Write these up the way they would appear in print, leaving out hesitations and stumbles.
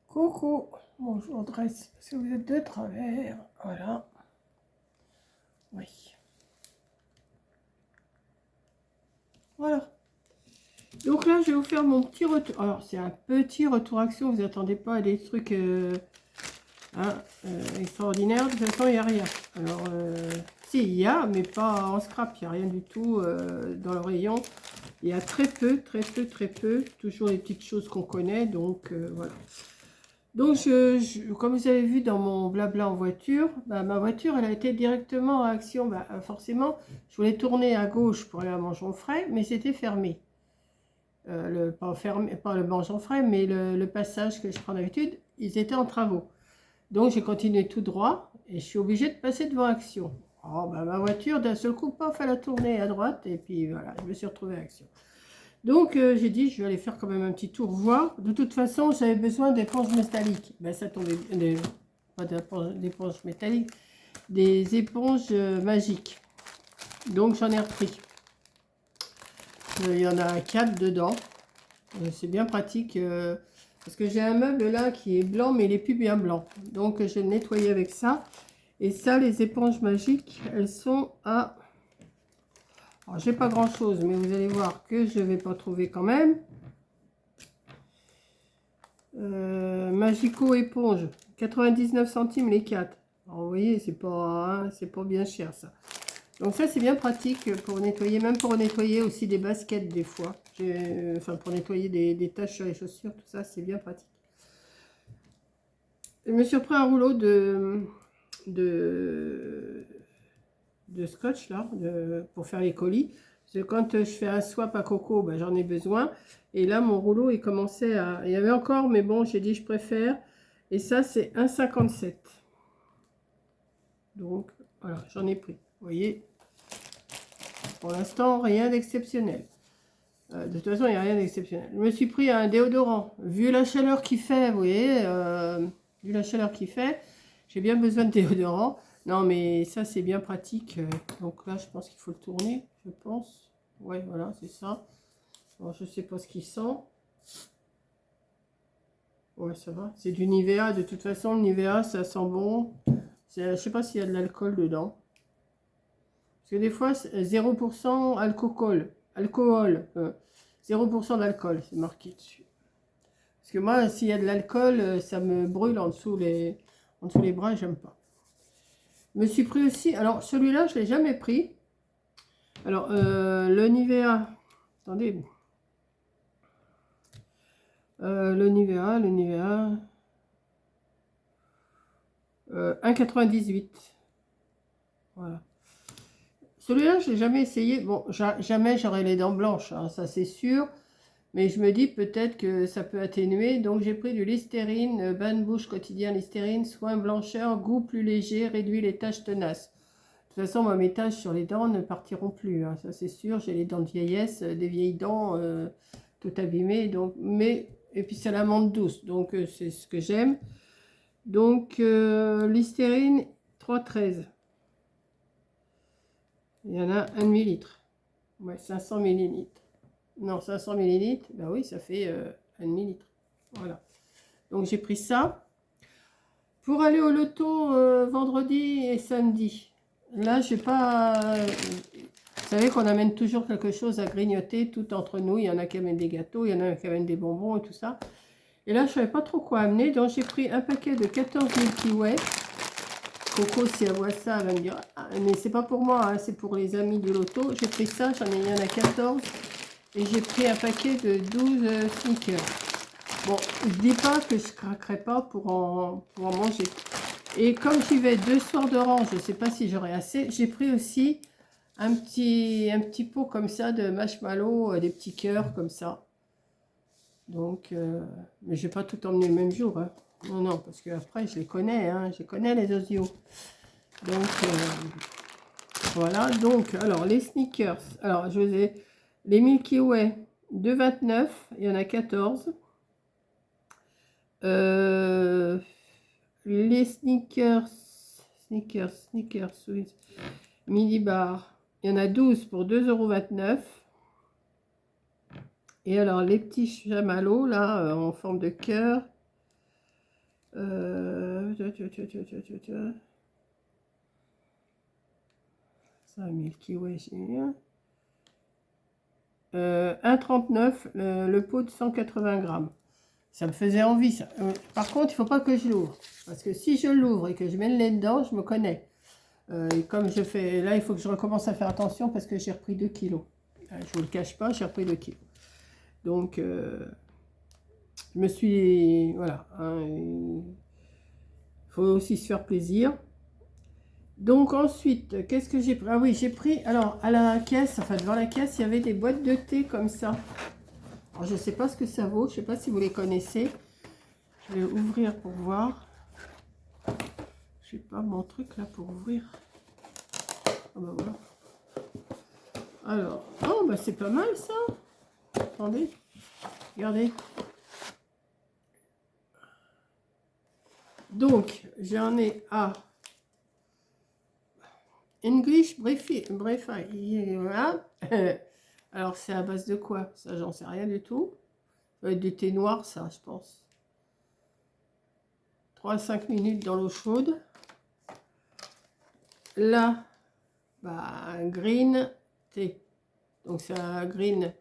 Coucou, bonjour Dresse, parce que vous êtes de travers, voilà, oui, voilà. Donc là, je vais vous faire mon petit retour. Alors, c'est un petit retour action, vous attendez pas à des trucs extraordinaires. De toute façon, il n'y a rien. Alors, si, il y a, mais pas en scrap, il n'y a rien du tout dans le rayon. Il y a très peu, toujours les petites choses qu'on connaît, donc voilà. Donc, comme vous avez vu dans mon blabla en voiture, ma voiture, elle a été directement à Action. Forcément, je voulais tourner à gauche pour aller à Mangeon-Fray, mais c'était fermé. Pas le Mangeon-Fray, mais le passage que je prends d'habitude, ils étaient en travaux. Donc, j'ai continué tout droit et je suis obligée de passer devant Action. Oh, ma voiture, d'un seul coup, paf, elle a tourné à droite et puis voilà, je me suis retrouvée à Action. Donc, j'ai dit, je vais aller faire quand même un petit tour, voir. De toute façon, j'avais besoin d'éponges métalliques. Ça tombait bien. Pas d'éponges métalliques, des éponges magiques. Donc, j'en ai repris. Il y en a 4 dedans. C'est bien pratique. Parce que j'ai un meuble là qui est blanc, mais il n'est plus bien blanc. Donc, je vais le nettoyer avec ça. Et ça, les éponges magiques, elles sont à... Alors, j'ai pas grand chose, mais vous allez voir que je vais pas trouver quand même. Magico éponge, 99 centimes les 4. Alors, vous voyez, c'est pas bien cher ça. Donc ça, c'est bien pratique pour nettoyer, même pour nettoyer aussi des baskets des fois. Enfin, pour nettoyer des taches sur les chaussures, tout ça, c'est bien pratique. Je me suis pris un rouleau de scotch là, pour faire les colis. Parce que quand je fais un swap à coco, j'en ai besoin. Et là, mon rouleau, il commençait à... Il y avait encore, mais bon, j'ai dit je préfère. Et ça, c'est 1,57. Donc, voilà, j'en ai pris. Vous voyez, pour l'instant, rien d'exceptionnel. De toute façon, il n'y a rien d'exceptionnel. Je me suis pris un déodorant. Vu la chaleur qu'il fait, vous voyez, vu la chaleur qu'il fait, j'ai bien besoin de déodorant. Non, mais ça, c'est bien pratique. Donc là, je pense qu'il faut le tourner, je pense. Ouais, voilà, c'est ça. Bon, je sais pas ce qu'il sent. Ouais, ça va. C'est du Nivea. De toute façon, le Nivea, ça sent bon. Je sais pas s'il y a de l'alcool dedans. Parce que des fois, 0% alcool. 0% d'alcool, c'est marqué dessus. Parce que moi, s'il y a de l'alcool, ça me brûle en dessous les bras, j'aime pas. Je me suis pris aussi, alors celui-là, je ne l'ai jamais pris. Alors, le Nivea, attendez. Le Nivea, 1,98. Voilà. Celui-là, je l'ai jamais essayé. Bon, jamais j'aurai les dents blanches, hein, ça c'est sûr. Mais je me dis peut-être que ça peut atténuer. Donc j'ai pris du Listerine, bain de bouche quotidien Listerine, soin blancheur, goût plus léger, réduit les taches tenaces. De toute façon, moi, mes taches sur les dents ne partiront plus, hein, ça c'est sûr. J'ai les dents de vieillesse, des vieilles dents tout abîmées. Donc, et puis c'est la menthe douce, donc c'est ce que j'aime. Donc Listerine 3,13. Il y en a 1 millilitre. Ouais, 500 millilitres. Non, 500 millilitres, ben oui, ça fait 1 millilitre. Voilà. Donc j'ai pris ça. Pour aller au loto vendredi et samedi. Là, j'ai pas... Vous savez qu'on amène toujours quelque chose à grignoter tout entre nous. Il y en a qui amènent des gâteaux, il y en a qui amènent des bonbons et tout ça. Et là, je savais pas trop quoi amener. Donc j'ai pris un paquet de 14 Milky Way. Coco, si elle voit ça, elle va me dire, ah, mais c'est pas pour moi, hein, c'est pour les amis du loto. J'ai pris ça, il y en a 14. Et j'ai pris un paquet de 12 sneakers. Bon, je dis pas que je craquerai pas pour en manger. Et comme j'y vais 2 soirs de rang, je sais pas si j'aurai assez. J'ai pris aussi un petit pot comme ça de marshmallow, des petits cœurs comme ça. Donc, mais je vais pas tout emmener le même jour. Hein. Non, non, parce que après je les connais, hein, je connais les osios. Donc, voilà. Donc, alors les sneakers. Alors, je vous ai les Milky Way 2,29. Il y en a 14. Les sneakers, oui. Mini bar, il y en a 12 pour 2,29 €. Et alors les petits chamallows là en forme de cœur, Ça, Milky Way, j'ai 1,39 le pot de 180 grammes. Ça me faisait envie, ça. Par contre, il ne faut pas que je l'ouvre. Parce que si je l'ouvre et que je mets le nez dedans, je me connais. Et comme je fais... Là, il faut que je recommence à faire attention parce que j'ai repris 2 kilos. Je ne vous le cache pas, j'ai repris 2 kilos. Donc, je me suis... Voilà. Hein, il faut aussi se faire plaisir. Donc ensuite, qu'est-ce que j'ai pris? Ah oui, j'ai pris... Alors, à la caisse, enfin devant la caisse, il y avait des boîtes de thé comme ça. Alors, je ne sais pas ce que ça vaut. Je ne sais pas si vous les connaissez. Je vais ouvrir pour voir. Je n'ai pas mon truc là pour ouvrir. Ah bah voilà. Alors, oh bah c'est pas mal ça. Attendez, regardez. Donc, j'en ai à English Breakfast. Voilà. Alors, c'est à base de quoi? Ça, j'en sais rien du tout. Ça va être du thé noir, ça, je pense. 3 à 5 minutes dans l'eau chaude. Là, bah, green thé. Donc, c'est un green.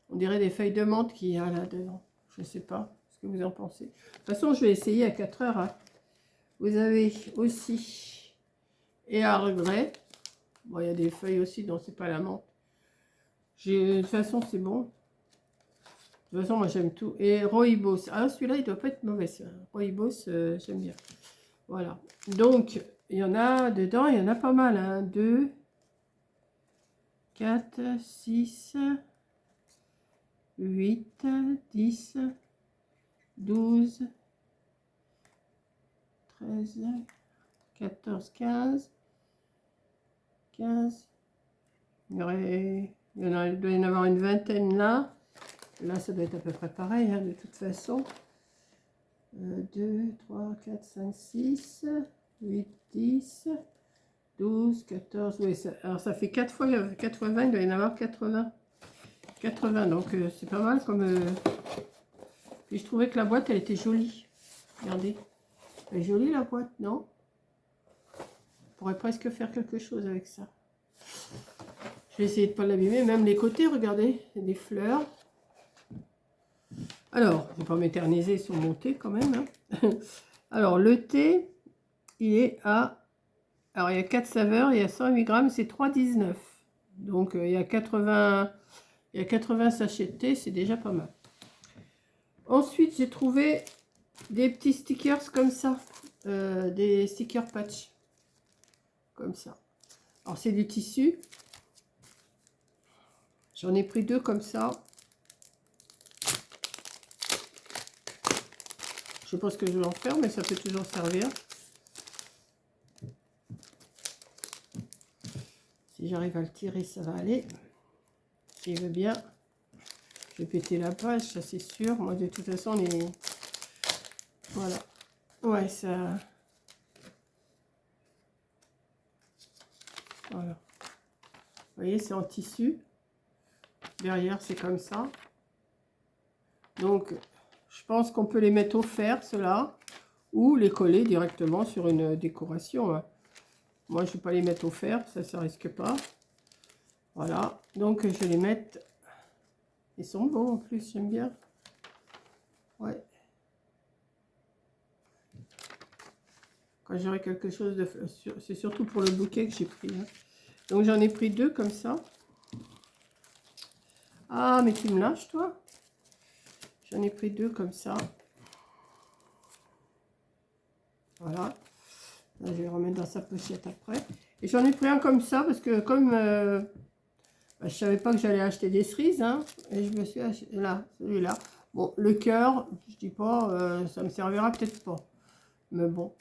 On dirait des feuilles de menthe qu'il y a là-dedans. Je ne sais pas ce que vous en pensez. De toute façon, je vais essayer à 4 heures. Hein. Vous avez aussi Earl Grey. Bon, il y a des feuilles aussi, donc c'est pas la menthe. De toute façon, c'est bon. De toute façon, moi, j'aime tout. Et Rooibos. Ah, celui-là, il doit pas être mauvais. Rooibos, j'aime bien. Voilà. Donc, il y en a dedans, il y en a pas mal. Hein. 2, 4, 6, 8, 10, 12, 13, 14, 15. Il doit y en avoir une vingtaine là. Là, ça doit être à peu près pareil, hein, de toute façon. 2, 3, 4, 5, 6, 8, 10, 12, 14. Oui, alors ça fait 4 fois 20, il doit y en avoir 80. 80, donc c'est pas mal comme... Puis je trouvais que la boîte, elle était jolie. Regardez. Elle est jolie la boîte, non? On pourrait presque faire quelque chose avec ça. Je vais essayer de ne pas l'abîmer. Même les côtés, regardez, il y a des fleurs. Alors, je ne vais pas m'éterniser sur mon thé quand même. Hein. Alors, le thé, il est à... Alors, il y a 4 saveurs, il y a 108 grammes, c'est 3,19. Donc, il y a 80 sachets de thé, c'est déjà pas mal. Ensuite, j'ai trouvé des petits stickers comme ça. Des stickers patch. Comme ça. Alors, c'est du tissu. J'en ai pris 2 comme ça. Je sais pas ce que je vais en faire, mais ça peut toujours servir. Si j'arrive à le tirer, ça va aller. S'il veut bien. Je vais péter la page, ça c'est sûr. Moi, de toute façon, les... Voilà. Ouais, ça... Voilà. Vous voyez, c'est en tissu. Derrière, c'est comme ça. Donc, je pense qu'on peut les mettre au fer, ceux-là, ou les coller directement sur une décoration. Hein. Moi, je ne vais pas les mettre au fer, ça risque pas. Voilà, donc je vais les mettre. Ils sont beaux en plus, j'aime bien. Ouais. Quand j'aurai quelque chose de... C'est surtout pour le bouquet que j'ai pris. Hein. Donc, j'en ai pris 2 comme ça. Ah, mais tu me lâches, toi? J'en ai pris 2 comme ça. Voilà. Là, je vais remettre dans sa pochette après. Et j'en ai pris un comme ça parce que comme je savais pas que j'allais acheter des cerises, hein, et je me suis acheté là, celui-là. Bon, le cœur, je dis pas, ça me servira peut-être pas. Mais bon,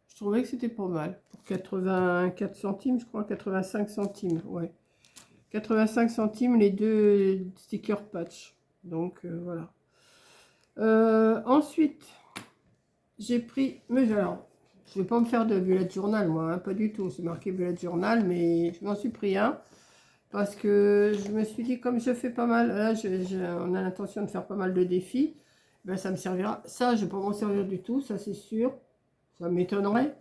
je trouvais que c'était pas mal. Pour 84 centimes, je crois, 85 centimes, ouais. 85 centimes les 2 stickers patch. Donc, voilà. Ensuite, j'ai pris... Mais alors, je vais pas me faire de bullet journal, moi, hein, pas du tout. C'est marqué bullet journal, mais je m'en suis pris un. Parce que je me suis dit, comme je fais pas mal... Là, on a l'intention de faire pas mal de défis. ben, ça me servira. Ça, je ne vais pas m'en servir du tout, ça c'est sûr. Ça m'étonnerait.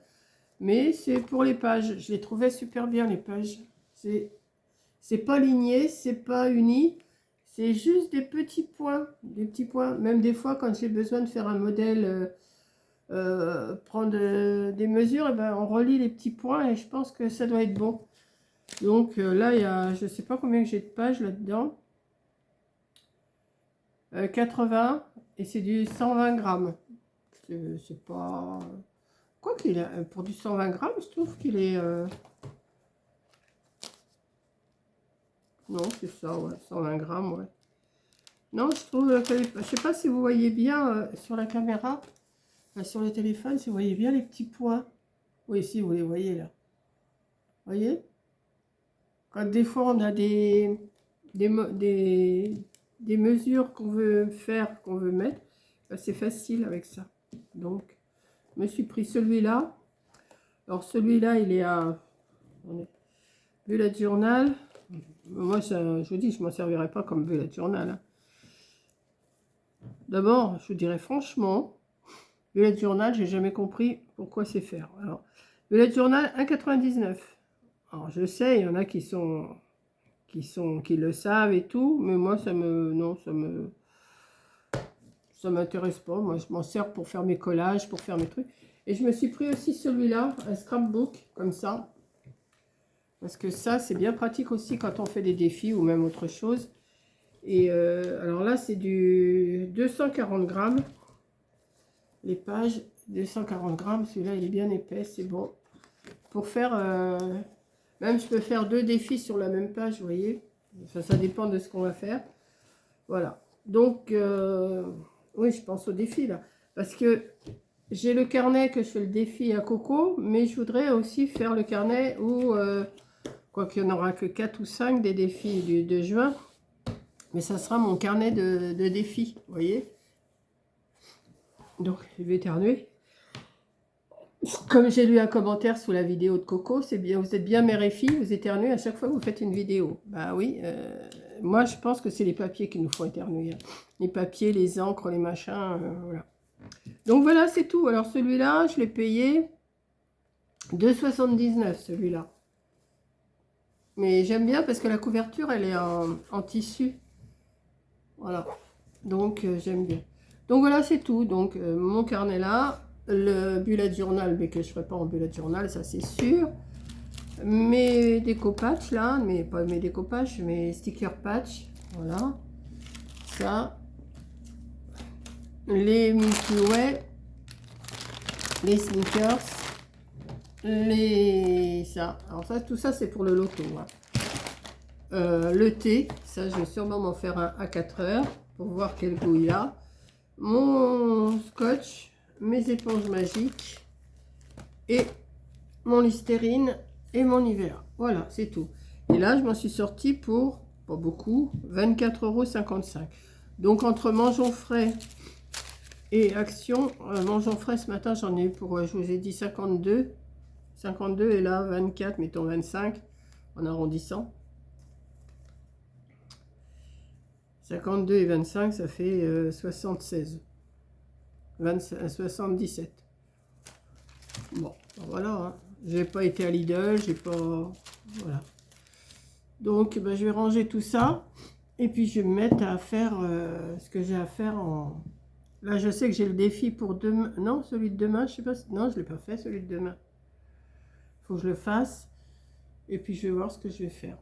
Mais c'est pour les pages. Je les trouvais super bien, les pages. C'est pas ligné, c'est pas uni. C'est juste des petits points. Des petits points. Même des fois, quand j'ai besoin de faire un modèle, prendre des mesures, et ben, on relie les petits points et je pense que ça doit être bon. Donc là, il y a, je sais pas combien j'ai de pages là-dedans. 80 et c'est du 120 grammes. C'est pas... Quoi qu'il a, pour du 120 grammes, je trouve qu'il est... Non, c'est ça, ouais, 120 grammes, ouais. Non, je trouve que... Je sais pas si vous voyez bien sur la caméra, sur le téléphone, si vous voyez bien les petits points. Oui, si, vous les voyez là. Vous voyez? Quand des fois, on a des mesures qu'on veut faire, qu'on veut mettre, c'est facile avec ça. Donc, je me suis pris celui-là. Alors, celui-là, il est à bullet journal. Moi, ça, je vous dis, je ne m'en servirai pas comme bullet journal. Hein. D'abord, je vous dirais franchement, bullet journal, j'ai jamais compris pourquoi c'est faire. Alors, bullet journal 1,99. Alors, je sais, il y en a qui le savent et tout, mais moi, ça m'intéresse pas. Moi, je m'en sers pour faire mes collages, pour faire mes trucs. Et je me suis pris aussi celui-là, un scrapbook, comme ça. Parce que ça, c'est bien pratique aussi quand on fait des défis ou même autre chose. Et alors là, c'est du 240 grammes. Les pages, 240 grammes. Celui-là, il est bien épais, c'est bon. Pour faire... même, je peux faire 2 défis sur la même page, vous voyez. Enfin, ça dépend de ce qu'on va faire. Voilà. Donc, oui, je pense au défi, là. Parce que j'ai le carnet que je fais le défi à Coco, mais je voudrais aussi faire le carnet où... quoi qu'il n'y en aura que 4 ou 5 des défis de juin. Mais ça sera mon carnet de défis, vous voyez. Donc, je vais éternuer. Comme j'ai lu un commentaire sous la vidéo de Coco, c'est bien, vous êtes bien mère et fille, vous éternuez à chaque fois que vous faites une vidéo. Bah oui, moi je pense que c'est les papiers qui nous font éternuer. Hein. Les papiers, les encres, les machins, voilà. Donc voilà, c'est tout. Alors celui-là, je l'ai payé 2,79 celui-là. Mais j'aime bien parce que la couverture, elle est en tissu. Voilà. Donc, j'aime bien. Donc, voilà, c'est tout. Donc, mon carnet là. Le bullet journal, mais que je ne ferai pas en bullet journal, ça c'est sûr. Mes découpages là. Mais pas mes découpages, mes sticker patch. Voilà. Ça. Les Milky Way. Les sneakers. Ça. Alors, ça, tout ça, c'est pour le loto. Hein. Le thé, ça je vais sûrement m'en faire un à 4 heures pour voir quel goût il a. Mon scotch, mes éponges magiques et mon Listerine et mon Nivea. Voilà, c'est tout. Et là, je m'en suis sortie pour, pas beaucoup, 24,55 €. Donc, entre Mangeons Frais et Action, Mangeons Frais, ce matin, j'en ai eu pour, je vous ai dit, 52. 52 et là, 24, mettons 25, en arrondissant. 52 et 25, ça fait 76. 77. Bon, voilà. Hein. J'ai pas été à Lidl, j'ai pas... Voilà. Donc, ben, je vais ranger tout ça. Et puis, je vais me mettre à faire ce que j'ai à faire en... Là, je sais que j'ai le défi pour demain. Non, celui de demain, je sais pas... Non, je l'ai pas fait, celui de demain. Faut que je le fasse. Et puis, je vais voir ce que je vais faire.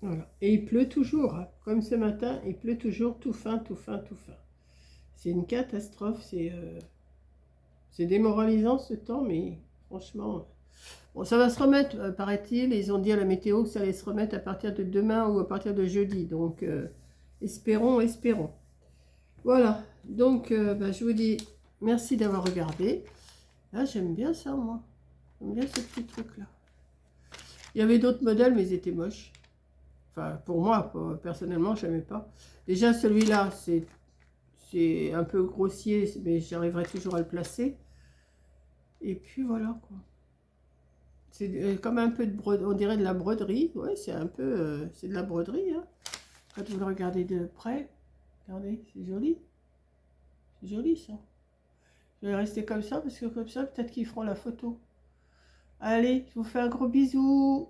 Voilà. Et il pleut toujours, hein. Comme ce matin, il pleut toujours, tout fin, tout fin, tout fin. C'est une catastrophe, c'est démoralisant ce temps, mais franchement... Bon, ça va se remettre, paraît-il, ils ont dit à la météo que ça allait se remettre à partir de demain ou à partir de jeudi, donc espérons, espérons. Voilà, donc bah, je vous dis merci d'avoir regardé. Là, j'aime bien ça, moi. J'aime bien ce petit truc-là. Il y avait d'autres modèles, mais ils étaient moches. Enfin, pour moi, personnellement, je n'aimais pas. Déjà, celui-là, c'est un peu grossier, mais j'arriverai toujours à le placer. Et puis, voilà, quoi. C'est comme un peu de broderie, on dirait de la broderie. Ouais, c'est un peu... c'est de la broderie, hein. Quand vous le regardez de près, regardez, c'est joli. C'est joli ça. Je vais rester comme ça parce que comme ça, peut-être qu'ils feront la photo. Allez, je vous fais un gros bisou.